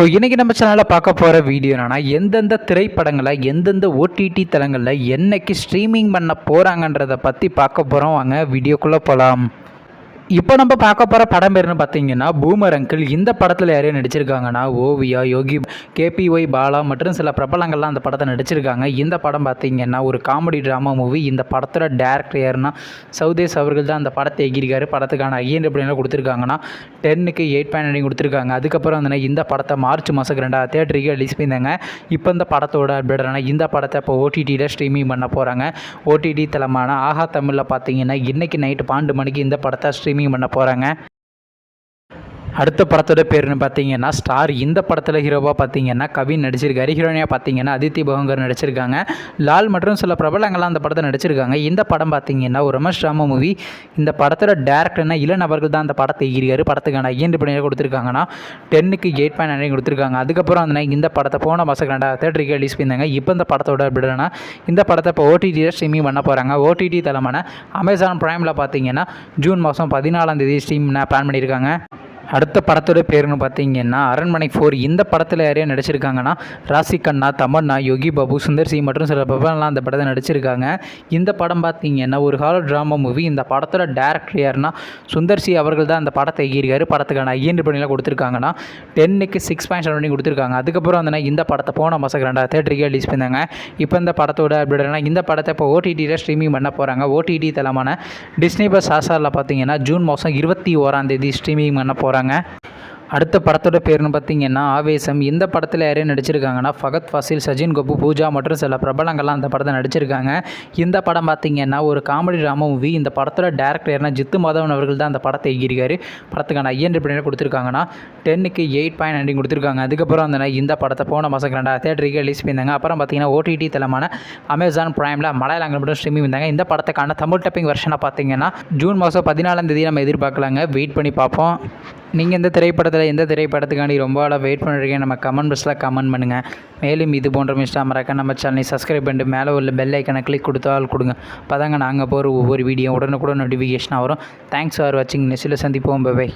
இன்றைக்கி நம்ம சேனலில் பார்க்க போகிற வீடியோ என்னன்னா, எந்தெந்த திரைப்படங்களை எந்தெந்த ஓடிடி தளங்களில் என்னைக்கு ஸ்ட்ரீமிங் பண்ண போகிறாங்கன்றதை பற்றி பார்க்க போகிறோம். வாங்க வீடியோக்குள்ளே போகலாம். இப்போ நம்ம பார்க்க போகிற படம் பேர்னு பார்த்தீங்கன்னா பூமர் அங்கிள். இந்த படத்தில் யாரையும் நடிச்சிருக்காங்கன்னா ஓவியா, யோகி, கேபிஒய் பாலா மற்றும் சில பிரபலங்கள்லாம் அந்த படத்தை நடிச்சிருக்காங்க. இந்த படம் பார்த்தீங்கன்னா ஒரு காமெடி ட்ராமா மூவி. இந்த படத்தோட டேரக்டர் யாருன்னா சௌதேஷ் அவர்கள் தான் அந்த படத்தை எகிரிக்காரு. படத்துக்கான ஐஎன்டிஏ கொடுத்துருக்காங்கன்னா 10க்கு 8.9 கொடுத்துருக்காங்க. அதுக்கப்புறம் வந்து இந்த படத்தை மார்ச் மாதம் 2 தேட்டருக்கு ரிலீஸ் பண்ணியிருந்தாங்க. இப்போ இந்த படத்தோட அப்டேட்டான இந்த படத்தை இப்போ ஓடிடியில் ஸ்ட்ரீமிங் பண்ண போகிறாங்க. ஓடிடி தளமான ஆஹா தமிழில் பார்த்தீங்கன்னா இன்றைக்கி நைட்டு 12 மணிக்கு இந்த படத்தை ஸ்ட்ரீமிங் பண்ண போகிறாங்க. அடுத்த படத்தோட பேருன்னு பார்த்தீங்கன்னா ஸ்டார். இந்த படத்தில் ஹீரோவாக பார்த்தீங்கன்னா கவின் நடிச்சிருக்காரு. ஹீரோயினாக பார்த்தீங்கன்னா அதித்தி பகங்கர் நடிச்சிருக்காங்க. லால் மற்றும் சில பிரபலங்கள்லாம் அந்த படத்தை நடிச்சிருக்காங்க. இந்த படம் பார்த்தீங்கன்னா ஒரு ரொமான்ஸ் ட்ராமா மூவி. இந்த படத்தோட டேரக்டர்னா இளன் அவர்கள் தான் அந்த படத்தை எகிரிக்காரு. படத்துக்கான ஐஎன்டிஏ கொடுத்துருக்காங்கன்னா 10க்கு 8.9 கொடுத்துருக்காங்க. அதுக்கப்புறம் வந்து இந்த படத்தை போன மாதம் 2 தேட்டருக்கு ரிலீஸ் பண்ணியிருந்தாங்க. இப்போ இந்த படத்தோட அப்படின்னா இந்த படத்தை இப்போ ஓடிடியில் ஸ்ட்ரீமிங் பண்ண போகிறாங்க. ஓடிடி தளமான அமேசான் பிரைமில் பார்த்தீங்கன்னா ஜூன் மாதம் 14 ஸ்ட்ரீம் பிளான் பண்ணியிருக்காங்க. அடுத்த படத்தோட பேருன்னு பார்த்தீங்கன்னா அரண்மனை 4. இந்த படத்தில் யாரையும் நடிச்சிருக்காங்கன்னா ராசி கண்ணா, தமன்னா, யோகி பாபு, சுந்தர் சி மற்றும் சில பிரபலம்லாம் அந்த படத்தை நடிச்சிருக்காங்க. இந்த படம் பார்த்தீங்கன்னா ஒரு ஹாரர் ட்ராமா மூவி. இந்த படத்தோட டேரக்டர் யாருன்னா சுந்தர் சி அவர்கள் தான் அந்த படத்தை எகிரிக்காரு. படத்துக்கான ஐஎன்டிஏ கொடுத்துருக்காங்கன்னா 10க்கு 6.7 கொடுத்துருக்காங்க. அதுக்கப்புறம் வந்து இந்த படத்தை போன மாதம் 2 தேட்டருக்கு ரிலீஸ் பண்ணாங்க. இப்போ இந்த படத்தோட அப்படின்னா இந்த படத்தை இப்போ ஓடிடியில் ஸ்ட்ரீமிங் பண்ண போகிறாங்க. ஓடிடி தளமான டிஸ்னி பிளஸ் ஹாட்ஸ்டாரில் பார்த்தீங்கன்னா ஜூன் மாதம் 21 ஸ்ட்ரீமிங் பண்ண போகிறாங்க. அடுத்த படத்தோட பேருன்னு பார்த்தீங்கன்னா ஆவேசம். இந்த படத்தில் யாரையும் நடிச்சிருக்காங்கன்னா ஃபகத் ஃபாசில், சஜின் கபூர், பூஜா மற்றும் சில பிரபலங்கள்லாம் அந்த படத்தை நடிச்சிருக்காங்க. இந்த படம் பார்த்தீங்கன்னா ஒரு காமெடி ட்ராமா மூவி. இந்த படத்தோட டேரக்டர் யாருன்னா ஜித்து மாதவன் அவர்கள் தான் அந்த படத்தை எகிரிக்காரு. படத்துக்கான ஐஎன்டிஏ கொடுத்துருக்காங்கன்னா 10க்கு 8.9 கொடுத்துருக்காங்க. அதுக்கப்புறம் வந்து இந்த படத்தை போன மாதம் 2 தேட்டருக்கு ரிலீஸ் பண்ணியிருந்தாங்க. அப்புறம் பார்த்தீங்கன்னா ஓடிடி தளமான அமேசான் பிரைமில் மலையாளங்கள் மட்டும் ஸ்ட்ரீமிங் வந்தாங்க. இந்த படத்துக்கான தமிழ் டப்பிங் வெர்ஷனாக பார்த்தீங்கன்னா ஜூன் மாதம் 14 நம்ம எதிர்பார்க்கலாங்க. வெயிட் பண்ணி பார்ப்போம். நீங்கள் எந்த திரைப்படத்துக்காண்டி ரொம்ப ஆளாக வெயிட் பண்ணுறீங்க நம்ம கமெண்ட் பாக்ஸில் கமெண்ட் பண்ணுங்கள். மேலும் இது போன்ற மறக்க நம்ம சேனலை சப்ஸ்கிரைப் பண்ணிட்டு மேலே உள்ள பெல் ஐக்கனை கிளிக் கொடுங்க. அப்போ தாங்க நாங்கள் போகிற ஒவ்வொரு வீடியோ உடனுக்குடன் நோட்டிஃபிகேஷனாக வரும். தேங்க்ஸ் ஃபார் வாட்சிங். நெக்ஸ்ட்டில் சந்திப்போம். பை.